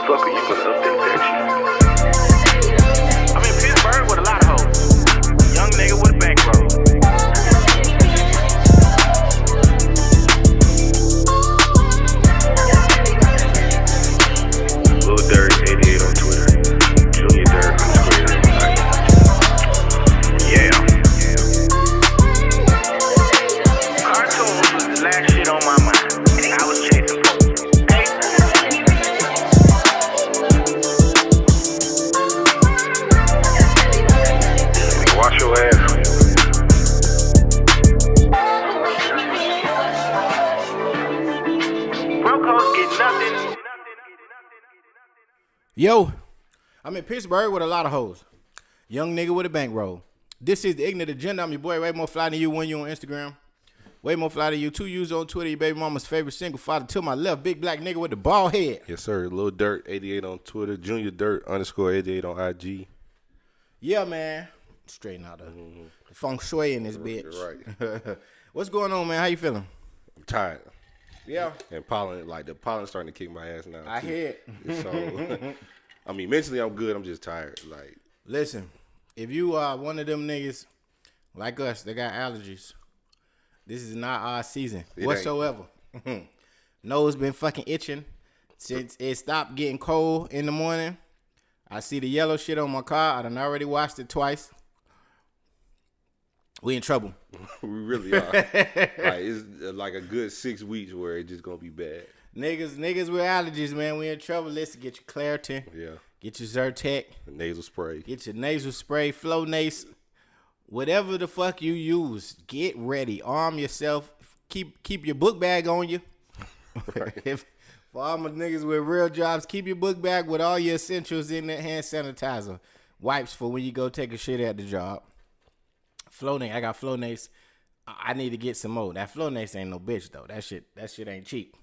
fuck are you gonna update that shit? I'm in Pittsburgh with a lot of hoes. Young nigga with a bankroll. Lil Dirt 88 on Twitter. Junior Dirt _. Yeah. Cartoons was the last shit on my mind. I was chasing folks. Hey. Wash your ass. Brocos get nothing. Yo, I'm in Pittsburgh with a lot of hoes. Young nigga with a bankroll. This is the Ignant Agenda. I'm your boy, way more fly than you, one you on Instagram. Way more fly than you, 2 U's on Twitter. Your baby mama's favorite single father to my left, big black nigga with the bald head. Yes, sir. Lil Dirt 88 on Twitter. Junior Dirt _88 on IG. Yeah, man. Straighten out the feng shui in this bitch. Right. What's going on, man? How you feeling? I'm tired. Yeah. And pollen, like the pollen's starting to kick my ass now. I hear it. So, I mean, mentally I'm good. I'm just tired. Like, listen, if you are one of them niggas like us that got allergies, this is not our season whatsoever. Nose been fucking itching since it stopped getting cold in the morning. I see the yellow shit on my car. I done already washed it twice. We in trouble. we really are. Like, it's like a good 6 weeks where it's just gonna be bad. Niggas with allergies, man, we in trouble. Listen, get your Claritin. Yeah. Get your Zyrtec. The nasal spray. Get your nasal spray, Flonase. Whatever the fuck you use, get ready. Arm yourself. Keep your book bag on you. Right. For all my niggas with real jobs, keep your book bag with all your essentials in there. Hand sanitizer. Wipes for when you go take a shit at the job. Flonase. I got Flonase. I need to get some more. That Flonase ain't no bitch, though. That shit ain't cheap.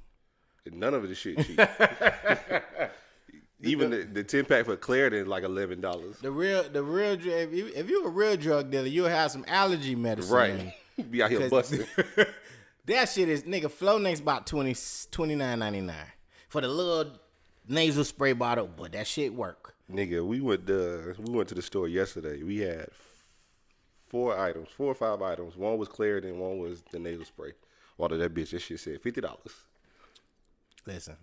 None of it is shit cheap. Even the 10-pack for Claritin is like $11. The real if you a real drug dealer, you'll have some allergy medicine. Right. Be out here busting. That shit is, nigga, Flonase about $29.99 for the little nasal spray bottle, but that shit work. Nigga, we went to the store yesterday. We had 4 or 5 items. One was Claritin, one was the nasal spray. Water that bitch. That shit said $50. Listen,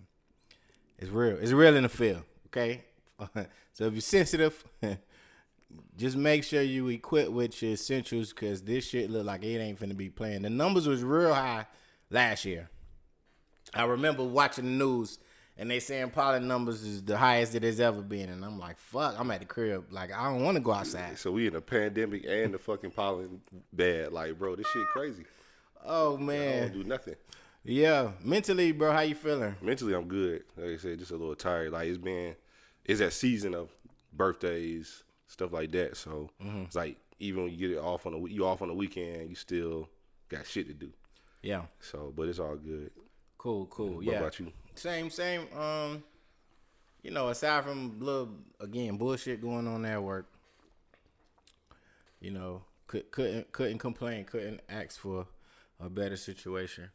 it's real. It's real in the field, okay? So if you're sensitive, just make sure you equip with your essentials, because this shit look like it ain't finna be playing. The numbers was real high last year. I remember watching the news, and they saying pollen numbers is the highest it has ever been. And I'm like, fuck, I'm at the crib. Like, I don't want to go outside. So we in a pandemic and the fucking pollen bad. Like, bro, this shit crazy. Oh, man. I don't do nothing. Yeah. Mentally, bro, how you feeling? Mentally, I'm good. Like I said, just a little tired. Like, it's that season of birthdays, stuff like that. So it's like, even when you get it off on the weekend, you still got shit to do. Yeah. So, but it's all good. Cool. What Yeah. about you? Same. You know, aside from little, again, bullshit going on at work, you know, couldn't complain, couldn't ask for a better situation.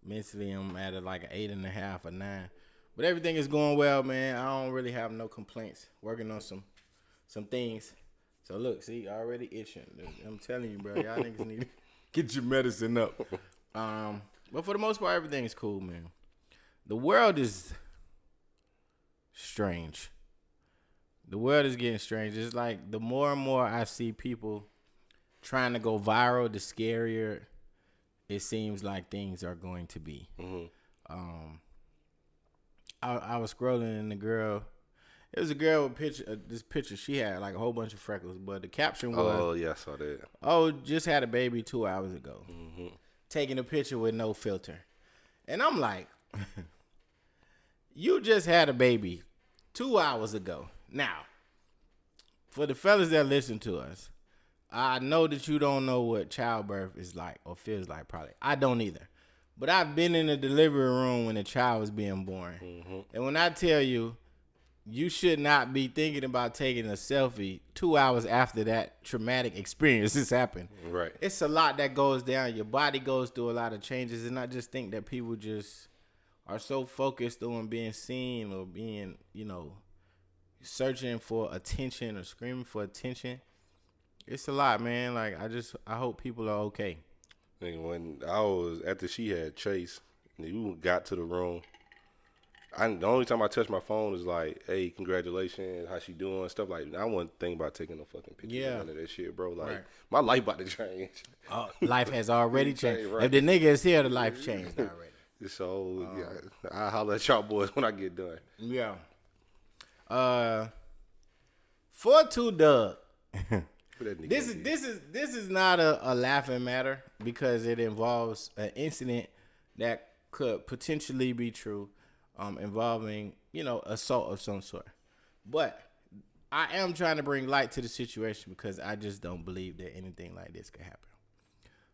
Mentally, I'm at like an 8.5 or 9, but everything is going well, man. I don't really have no complaints. Working on some things. So look, see, already itching. I'm telling you, bro, y'all niggas need to get your medicine up. But for the most part, everything is cool, man. The world is strange. The world is getting strange. It's like the more and more I see people trying to go viral, the scarier it seems like things are going to be. I was scrolling and it was a girl with this picture. She had like a whole bunch of freckles, but the caption was, "Oh yeah, I saw that. Oh, just had a baby 2 hours ago." Taking a picture with no filter. And I'm like, you just had a baby 2 hours ago. Now, for the fellas that listen to us, I know that you don't know what childbirth is like or feels like, probably. I don't either. But I've been in the delivery room when a child was being born. And when I tell you, you should not be thinking about taking a selfie 2 hours after that traumatic experience has happened. Right. It's a lot that goes down. Your body goes through a lot of changes. And I just think that people just are so focused on being seen or being, searching for attention or screaming for attention. It's a lot, man. Like, I hope people are okay. When I was, after she had Chase, and you got to the room, the only time I touch my phone is like, hey, congratulations, how she doing, stuff like that. I wasn't thinking about taking no fucking pictures of none of that shit, bro. Like, my life about to change. Life has already changed. Right. If the nigga is here, the life changed already. So, I'll holler at y'all boys when I get done. Yeah. 4-2 Doug. This is not a laughing matter because it involves an incident that could potentially be true, involving assault of some sort. But I am trying to bring light to the situation because I just don't believe that anything like this could happen.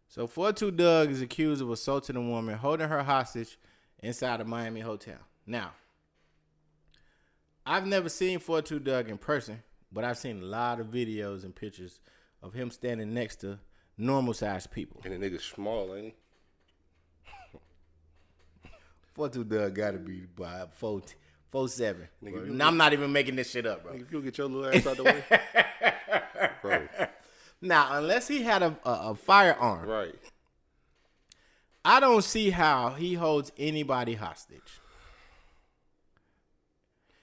So 4-2 Doug is accused of assaulting a woman, holding her hostage inside a Miami hotel. Now, I've never seen 4-2 Doug in person, but I've seen a lot of videos and pictures of him standing next to normal-sized people. And the nigga's small, ain't he? 4-2 Doug gotta be by 4'7". I'm not even making this shit up, bro. If you'll get your little ass out the way. Bro. Now, unless he had a firearm, Right. I don't see how he holds anybody hostage.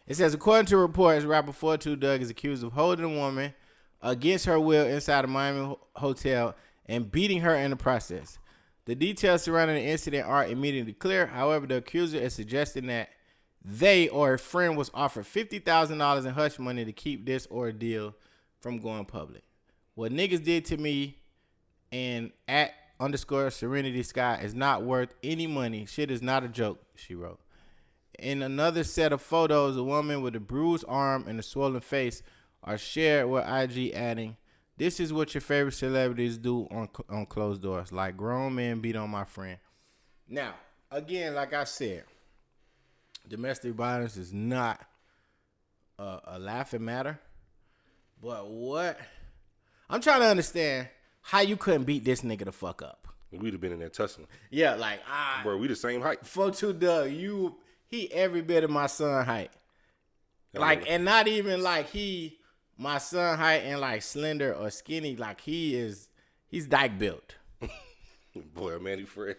It says, according to reports, rapper 4-2 Doug is accused of holding a woman against her will inside a Miami hotel and beating her in the process. The details surrounding the incident aren't immediately clear. However, the accuser is suggesting that they or a friend was offered $50,000 in hush money to keep this ordeal from going public. What niggas did to me and @_Serenity Sky is not worth any money. Shit is not a joke, she wrote. In another set of photos, a woman with a bruised arm and a swollen face are shared with IG adding, "This is what your favorite celebrities do on closed doors, like grown men beat on my friend." Now, again, like I said, domestic violence is not a laughing matter. But what? I'm trying to understand how you couldn't beat this nigga the fuck up. We'd have been in there tussling. Yeah, like, Bro, we the same height. 4-2 Doug, he every bit of my son height. Like, and not even like he my son height and like slender or skinny. Like he's dyke built. Boy, man, he fresh.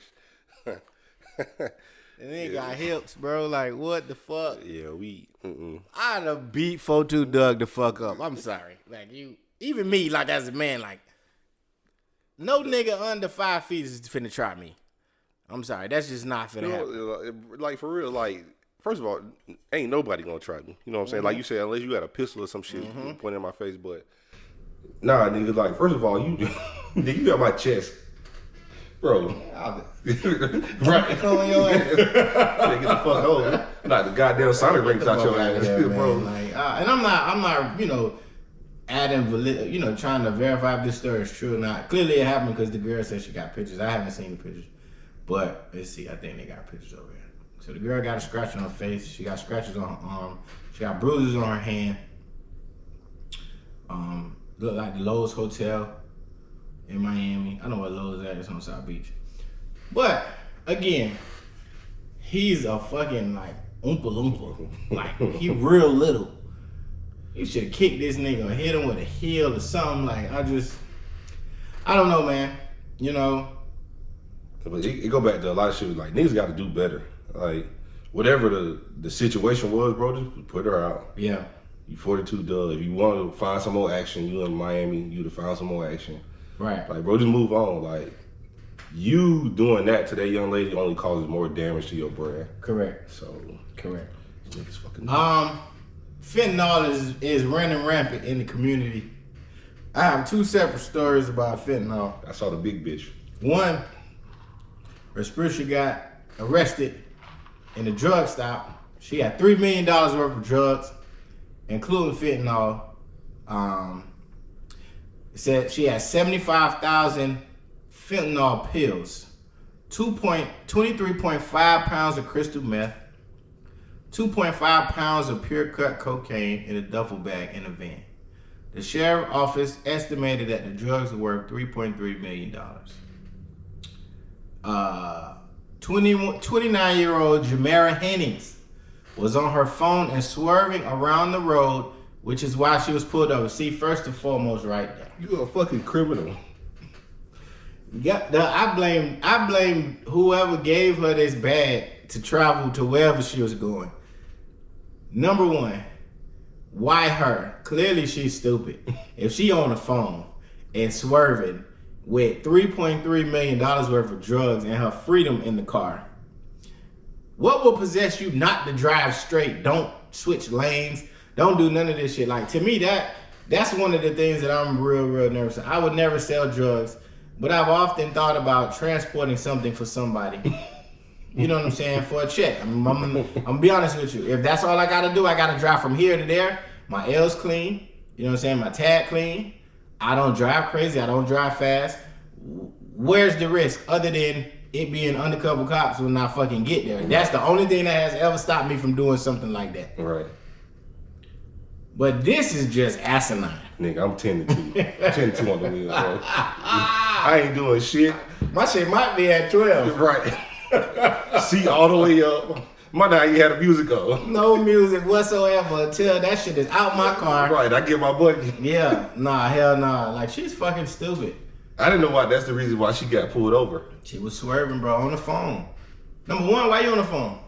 And then got hips, bro. Like, what the fuck? Yeah, I'd have beat 4-2 Doug the fuck up. I'm sorry. Like, even me, like, as a man, like, no nigga under 5 feet is finna try me. I'm sorry. That's just not finna happen. Like, for real, like, first of all, ain't nobody gonna try me. You know what I'm saying? Like you said, unless you got a pistol or some shit pointing in my face. But, nah, nigga, like, first of all, you got my chest. Bro, right? On your ass. Get the fuck over. Like the goddamn Sonic rings out your ass, bro. Like, and I'm not, adding, trying to verify if this story is true or not. Clearly, it happened because the girl said she got pictures. I haven't seen the pictures, but let's see. I think they got pictures over here. So the girl got a scratch on her face. She got scratches on her arm. She got bruises on her hand. Look like the Lowe's Hotel in Miami. I know what Lowe's is at. It's on South Beach. But, again, he's a fucking, like, oompa loompa. Like, he real little. You should have kicked this nigga or hit him with a heel or something. Like, I don't know, man. You know. But it go back to a lot of shit. Like, niggas got to do better. Like, whatever the situation was, bro, just put her out. Yeah. You 42 Doug. If you want to find some more action, you in Miami, you'd have found some more action. Right. Like, bro, just move on. Like, you doing that to that young lady only causes more damage to your brand. Correct. So. Correct. This nigga's fucking fentanyl is running rampant in the community. I have two separate stories about fentanyl. I saw the big bitch. One, Respucia got arrested in a drug stop. She had $3 million worth of drugs, including fentanyl. It said she had 75,000 fentanyl pills, 23.5 pounds of crystal meth, 2.5 pounds of pure cut cocaine in a duffel bag in a van. The sheriff's office estimated that the drugs were worth $3.3 million. 29-year-old Jamara Hennings was on her phone and swerving around the road, which is why she was pulled over. See, first and foremost, right there. You a fucking criminal. Yeah, I blame whoever gave her this bag to travel to wherever she was going. Number one, why her? Clearly she's stupid. If she on the phone and swerving with $3.3 million worth of drugs and her freedom in the car, what will possess you not to drive straight? Don't switch lanes. Don't do none of this shit. Like, to me, that's one of the things that I'm real nervous. I would never sell drugs, but I've often thought about transporting something for somebody. You know what I'm saying? For a check. I'm gonna be honest with you. If that's all I gotta do, I gotta drive from here to there. My L's clean. You know what I'm saying? My tag clean. I don't drive crazy. I don't drive fast. Where's the risk other than it being undercover cops when I fucking get there? That's the only thing that has ever stopped me from doing something like that. Right. But this is just asinine. Nigga, I'm 10-2. 10-2 on the wheel, bro. I ain't doing shit. My shit might be at 12. Right. See all the way up. My night you had a music on. No music whatsoever until that shit is out my car. Right, I get my buddy. Yeah, nah, hell nah. Like, she's fucking stupid. I didn't know why that's the reason why she got pulled over. She was swerving, bro, on the phone. Number one, why you on the phone?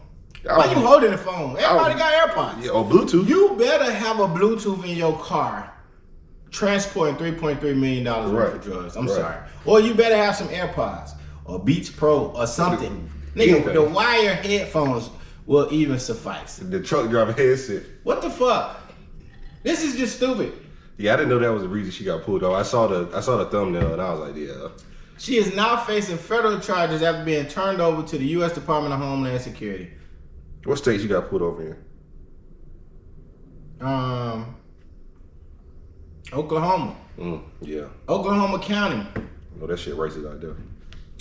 Why you holding the phone? Everybody got AirPods. Yeah, or Bluetooth. You better have a Bluetooth in your car transporting $3.3 million worth of drugs. I'm sorry. Or you better have some AirPods or Beats Pro or something. Nigga, the wire headphones will even suffice. The truck driver headset. What the fuck? This is just stupid. Yeah, I didn't know that was the reason she got pulled over. I saw the thumbnail and I was like, yeah. She is now facing federal charges after being turned over to the U.S. Department of Homeland Security. What state she got pulled over in? Oklahoma. Yeah. Oklahoma County. Oh, that shit racist out there.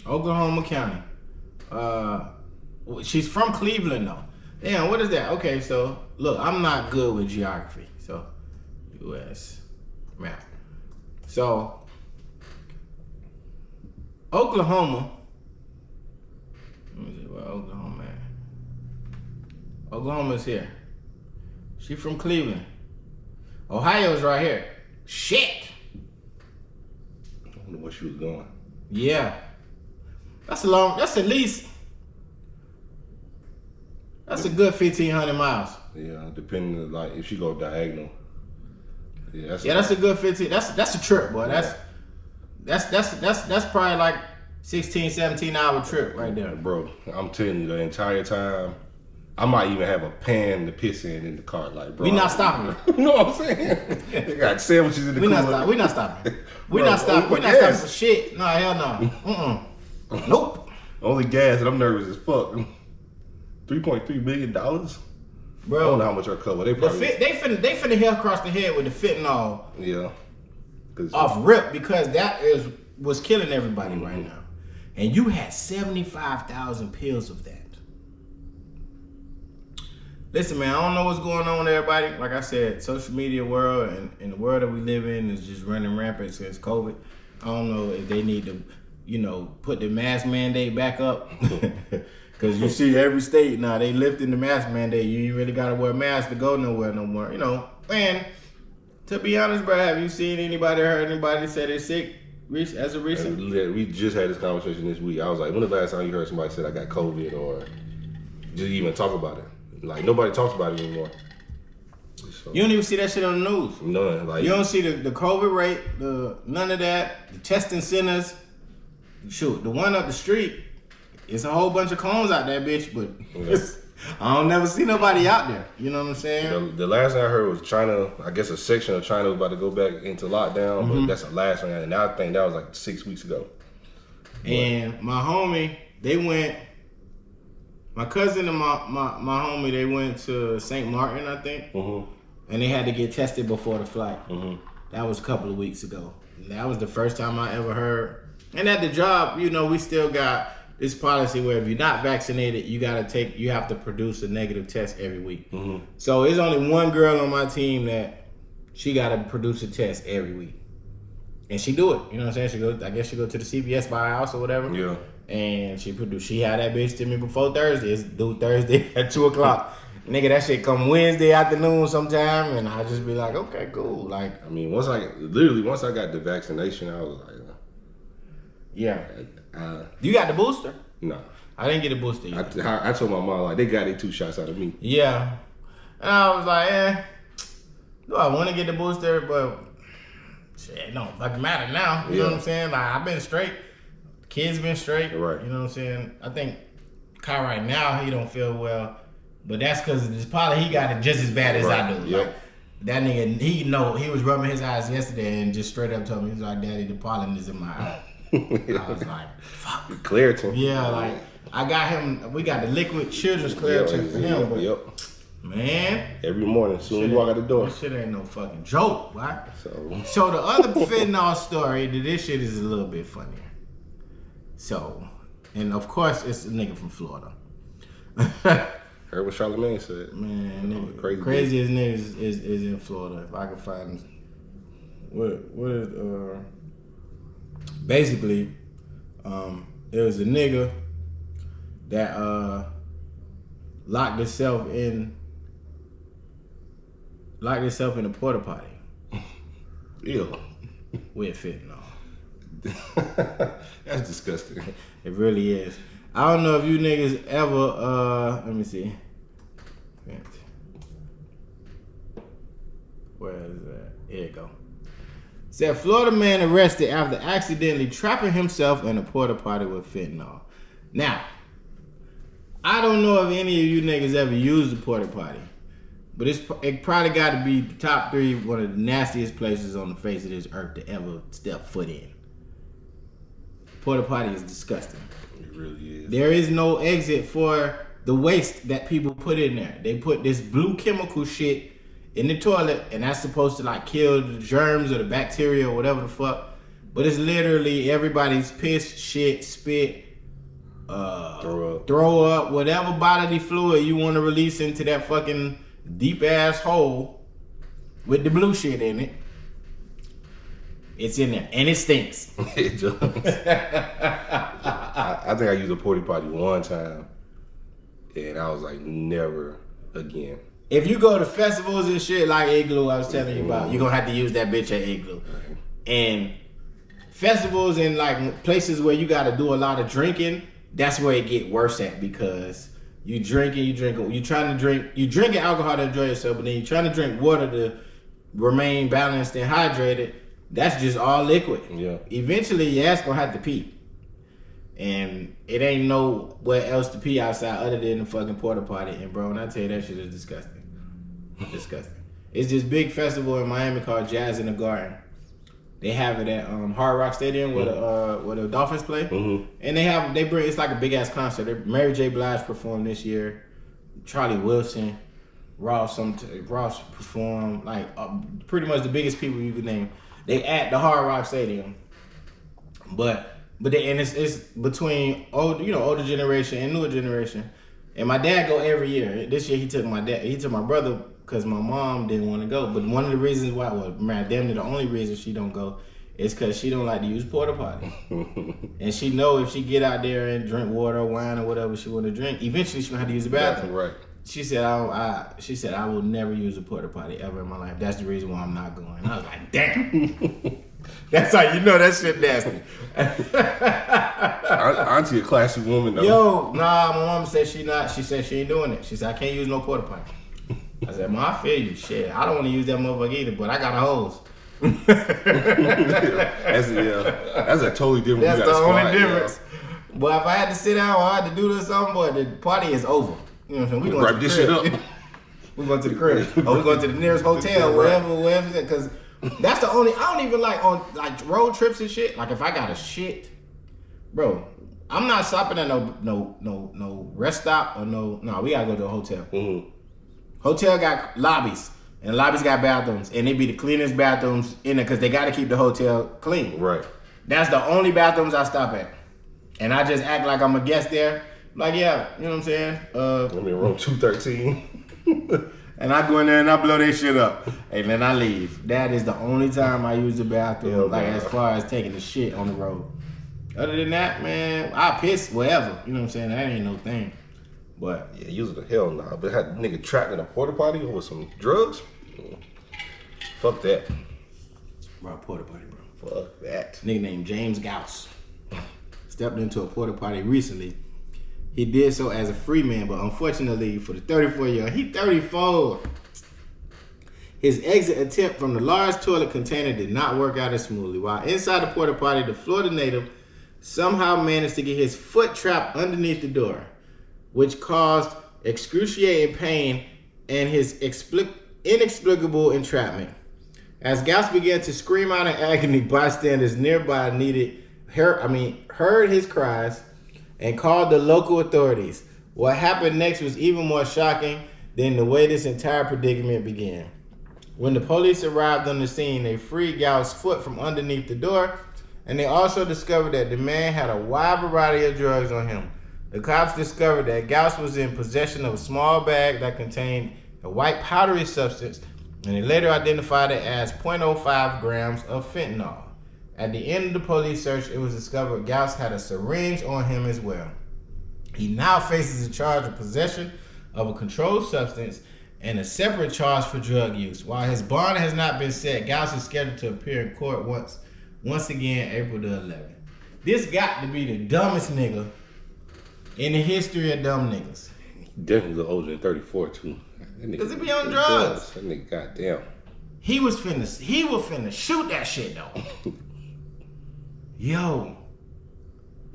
Oklahoma County. She's from Cleveland though. Damn, what is that? Okay, so look, I'm not good with geography. So, U.S. map. So, Oklahoma. Let me see where Oklahoma at. Oklahoma's here. She from Cleveland. Ohio's right here. Shit. I don't know where she was going. Yeah. That's a good 1,500 miles. Yeah, depending like if she go diagonal. Yeah, that's a good 15. That's a trip, boy. That's probably like 16, 17 hour trip right there. Bro, I'm telling you, the entire time, I might even have a pan to piss in the car. Like, bro, we not stopping. You know what I'm saying? They got sandwiches in the cooler. We not stopping. We not stopping for shit. No, hell no. Nope. Only gas, and I'm nervous as fuck. $3.3 million? Bro, I don't know how much her cover. They finna hit across the head with the fentanyl. Yeah. Off rip, because that was killing everybody right now. And you had 75,000 pills of that. Listen, man, I don't know what's going on with everybody. Like I said, social media world and the world that we live in is just running rampant since COVID. I don't know if they need to, put the mask mandate back up. Because you see every state now, they lifting the mask mandate. You ain't really got to wear a mask to go nowhere no more. And to be honest, bro, have you seen anybody or heard anybody say they're sick as of recent? We just had this conversation this week. I was like, when the last time you heard somebody say I got COVID or just even talk about it? Like, nobody talks about it anymore. So, you don't even see that shit on the news. None. Like, you don't see the COVID rate, none of that, the testing centers. Shoot, the one up the street, it's a whole bunch of clones out there, bitch, but I don't never see nobody out there. You know what I'm saying? The last thing I heard was China, I guess a section of China was about to go back into lockdown, but that's the last thing. And I think that was like 6 weeks ago. And my homie, they went, my cousin and my homie, they went to St. Martin, I think. And they had to get tested before the flight. That was a couple of weeks ago. And that was the first time I ever heard. And at the job, we still got this policy where if you're not vaccinated, you have to produce a negative test every week. So there's only one girl on my team that she got to produce a test every week. And she do it. You know what I'm saying? I guess she go to the CVS by her house or whatever. Yeah. And she had that bitch to me before Thursday. It's due Thursday at 2:00. Nigga, that shit come Wednesday afternoon sometime, and I just be like, okay, cool. Like, I mean, once I got the vaccination, I was like, yeah. You got the booster? No. I didn't get a booster yet. I told my mom, like, they got 2 shots out of me. Yeah. And I was like, do I want to get the booster? But shit, it don't fucking matter now. You know what I'm saying? Like, I've been straight. Kids been straight. Right. You know what I'm saying? I think Kai right now, he don't feel well. But that's because probably he got it just as bad as I do. Yep. Like, that nigga, he was rubbing his eyes yesterday and just straight up told me, he's like, Daddy, the pollen is in my eye. I was like, fuck. Claritin. Yeah, like, we got the liquid children's Claritin for him. But man. Every morning, soon as you walk out the door. This shit ain't no fucking joke, right? So the other fentanyl story, this shit is a little bit funnier. So, and of course, it's a nigga from Florida. Heard what Charlamagne said. Man, nigga, craziest niggas is in Florida. If I could find what is basically, it was a nigga that locked himself in a porta potty. Ew. With fentanyl. That's disgusting. It really is. I don't know if you niggas ever, let me see. Where is that? Here you go. Said Florida man arrested after accidentally trapping himself in a porta potty with fentanyl. Now, I don't know if any of you niggas ever used a porta potty, but it probably got to be top 3 one of the nastiest places on the face of this earth to ever step foot in. Porta potty is disgusting. It really is. There is no exit for the waste that people put in there. They put this blue chemical shit in the toilet, and that's supposed to like kill the germs or the bacteria or whatever the fuck. But it's literally everybody's piss, shit, spit, throw up, whatever bodily fluid you want to release into that fucking deep ass hole with the blue shit in it. It's in there, and it stinks. It does. I think I used a porta potty one time, and I was like, never again. If you go to festivals and shit like Igloo, I was telling you about, you're gonna have to use that bitch at Igloo. And festivals and like places where you gotta do a lot of drinking, that's where it get worse at, because you drinking, you drinking alcohol to enjoy yourself, but then you trying to drink water to remain balanced and hydrated. That's just all liquid. Yeah. Eventually, your ass gonna have to pee. And it ain't nowhere else to pee outside other than the fucking porta potty. And bro, when I tell you that shit is disgusting. Disgusting. It's this big festival in Miami called Jazz in the Garden. They have it at Hard Rock Stadium where the Dolphins play. Mm-hmm. And they bring, it's like a big ass concert. Mary J. Blige performed this year. Charlie Wilson, Ross performed, like pretty much the biggest people you could name. They at the Hard Rock Stadium. But it's between older generation and newer generation. And my dad go every year. This year he took my brother because my mom didn't want to go. But one of the reasons why, damn near the only reason she don't go is because she don't like to use porta potty. And she know if she get out there and drink water or wine or whatever she want to drink, eventually she gonna have to use the bathroom. Right. She said, I will never use a porta potty ever in my life. That's the reason why I'm not going. And I was like, damn. That's how you know that shit nasty. Auntie a classy woman though. Yo, nah, my mom said she said she ain't doing it. She said, I can't use no porta potty. I said, Mom, I feel you. Shit, I don't want to use that motherfucker either, but I got a hose. That's a totally different. That's the only difference. Yeah. But if I had to sit down or I had to do this something, boy, the party is over. You know what I'm saying? We going wrap this shit up. We going to the crib. Or we going to the nearest hotel, wherever. Because that's the only. I don't even like on like road trips and shit. Like if I got a shit, bro, I'm not stopping at no rest stop or no. We gotta go to a hotel. Mm-hmm. Hotel got lobbies. And lobbies got bathrooms, and they be the cleanest bathrooms in there because they got to keep the hotel clean. Right. That's the only bathrooms I stop at, and I just act like I'm a guest there. Like, yeah, you know what I'm saying? I'm in room 213. And I go in there and I blow their shit up, and then I leave. That is the only time I use the bathroom, as far as taking the shit on the road. Other than that, man, I piss wherever. You know what I'm saying? That ain't no thing. But Yeah, using the hell nah. But had a nigga trapped in a porta potty with some drugs? Fuck that. bro, porta potty, bro. Fuck that. Nigga named James Gauss stepped into a porta potty recently. He did so as a free man, but unfortunately for the 34-year-old, he 34. His exit attempt from the large toilet container did not work out as smoothly. While inside the porta potty, the Florida native somehow managed to get his foot trapped underneath the door, which caused excruciating pain and his inexplicable entrapment. As Gauss began to scream out in agony, bystanders nearby heard his cries and called the local authorities. What happened next was even more shocking than the way this entire predicament began. When the police arrived on the scene, they freed Gauss' foot from underneath the door, and they also discovered that the man had a wide variety of drugs on him. The cops discovered that Gauss was in possession of a small bag that contained a white powdery substance, and they later identified it as 0.05 grams of fentanyl. At the end of the police search, it was discovered Gauss had a syringe on him as well. He now faces a charge of possession of a controlled substance and a separate charge for drug use. While his bond has not been set, Gauss is scheduled to appear in court once again April the 11th. This got to be the dumbest nigga in the history of dumb niggas. Definitely a little older than 34 too. Cause he be on drugs. That nigga, goddamn. He was finna shoot that shit though. Yo.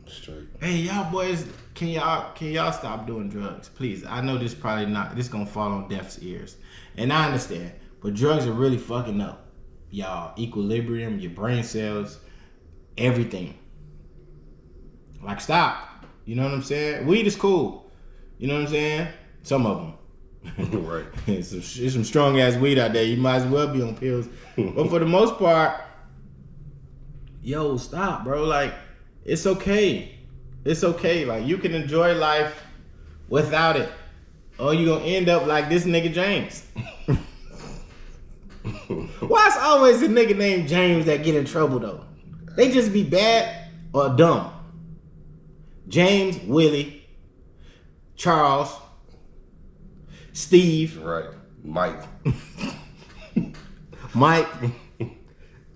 Straight. Hey y'all boys, can y'all stop doing drugs, please? I know this gonna fall on deaf ears, and I understand, but drugs are really fucking up y'all equilibrium, your brain cells, everything. Like stop, you know what I'm saying? Weed is cool, you know what I'm saying? Some of them. Right. There's some strong ass weed out there. You might as well be on pills, but for the most part, yo, stop, bro. Like. It's okay. It's okay. Like, you can enjoy life without it. Or you gonna end up like this nigga James. Why it's always a nigga named James that get in trouble, though? They just be bad or dumb. James, Willie, Charles, Steve. Right. Mike. Mike.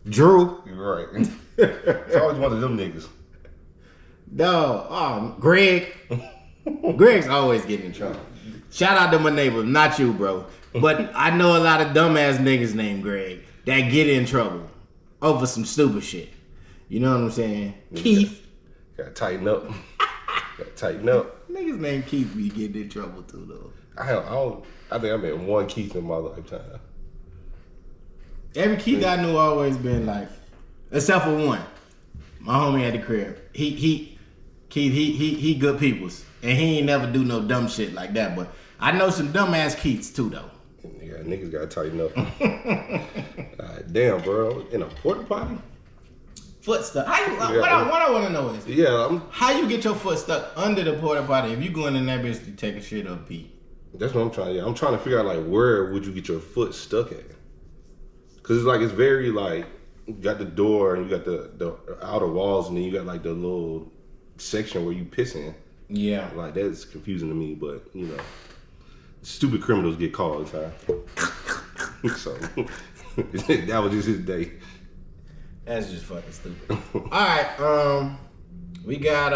Drew. Right. It's always one of them niggas. No, Greg. Greg's always getting in trouble. Shout out to my neighbor, not you, bro. But I know a lot of dumbass niggas named Greg that get in trouble over some stupid shit. You know what I'm saying? Keith. Gotta tighten up. Gotta tighten up. Niggas named Keith be getting in trouble too, though. I think I met one Keith in my lifetime. Every Keith I knew always been like, except for one. My homie at the crib. He good peoples. And he ain't never do no dumb shit like that. But I know some dumbass Keiths too, though. Yeah, niggas gotta tighten up. Damn, bro. In a porta potty? Foot stuck. What I want to know is, how you get your foot stuck under the porta potty if you going in that bitch to take a shit or pee? That's what I'm trying. Yeah, I'm trying to figure out like where would you get your foot stuck at? Cause it's very like you got the door and you got the outer walls and then you got like the little section where you piss in. Yeah. Like that's confusing to me, but you know, stupid criminals get caught all the time. So that was just his day. That's just fucking stupid. Alright, we got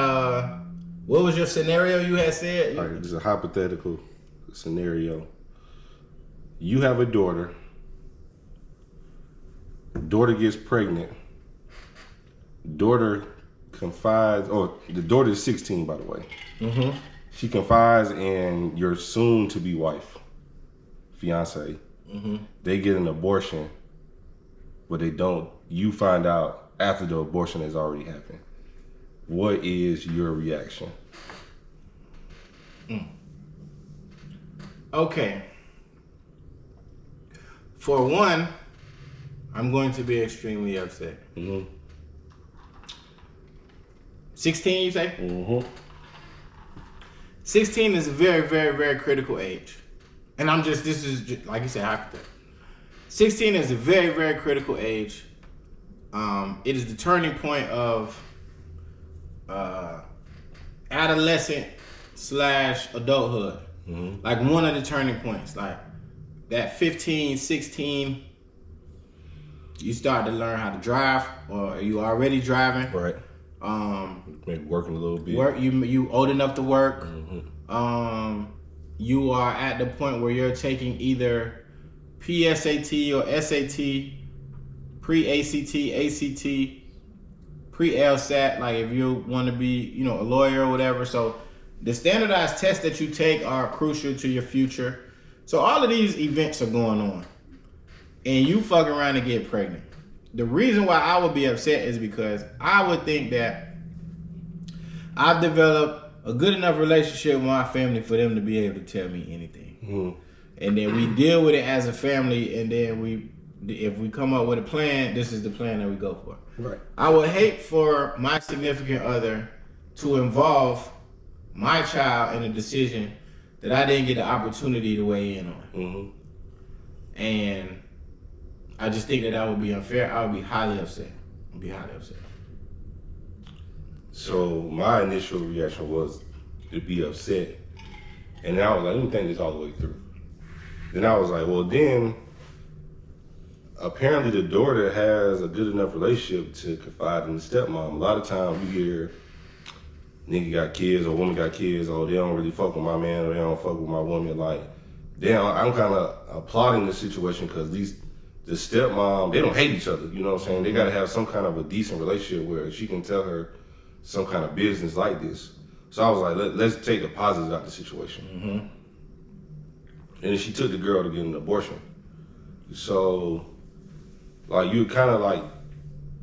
what was your scenario you had said? All right, this is a hypothetical scenario. You have a daughter. Daughter gets pregnant. Daughter confides, the daughter is 16, by the way. Mm-hmm. She confides in your soon-to-be wife, fiance. Mm-hmm. They get an abortion, but they don't. You find out after the abortion has already happened. What is your reaction? Okay. For one, I'm going to be extremely upset. Mm-hmm. 16, you say? Mm-hmm. 16 is a very, very, very critical age. And this is just, like you said, hypothetical. 16 is a very, very critical age. It is the turning point of adolescent / adulthood. Like one of the turning points, like that 15, 16, you start to learn how to drive, or you already driving. Right. Maybe working a little bit. You old enough to work. You are at the point where you're taking either PSAT or SAT, pre-ACT, ACT, pre-LSAT, like if you want to be, a lawyer or whatever. So the standardized tests that you take are crucial to your future. So all of these events are going on, and you fuck around and get pregnant. The reason why I would be upset is because I would think that I've developed a good enough relationship with my family for them to be able to tell me anything. And then we deal with it as a family, and then if we come up with a plan, this is the plan that we go for. Right. I would hate for my significant other to involve my child in a decision that I didn't get the opportunity to weigh in on. And I just think that would be unfair. I would be highly upset. So my initial reaction was to be upset. And then I was like, let me think this all the way through. Then I was like, well, then apparently the daughter has a good enough relationship to confide in the stepmom. A lot of times we hear nigga got kids or woman got kids, or they don't really fuck with my man or they don't fuck with my woman. Like, damn, I'm kind of applauding the situation because the stepmom, they don't hate each other. You know what I'm saying? They got to have some kind of a decent relationship where she can tell her some kind of business like this. So I was like, let's take the positives out of the situation. And then she took the girl to get an abortion. So, like, you kind of like,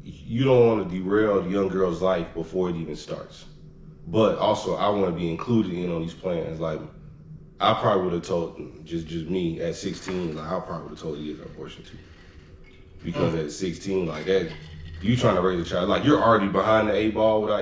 you don't want to derail the young girl's life before it even starts. But also, I want to be included in on these plans. Like, I probably would have told, just me, at 16, like, I probably would have told her to get an abortion too. Because at 16, like, that, you trying to raise a child, like, you're already behind the 8 ball without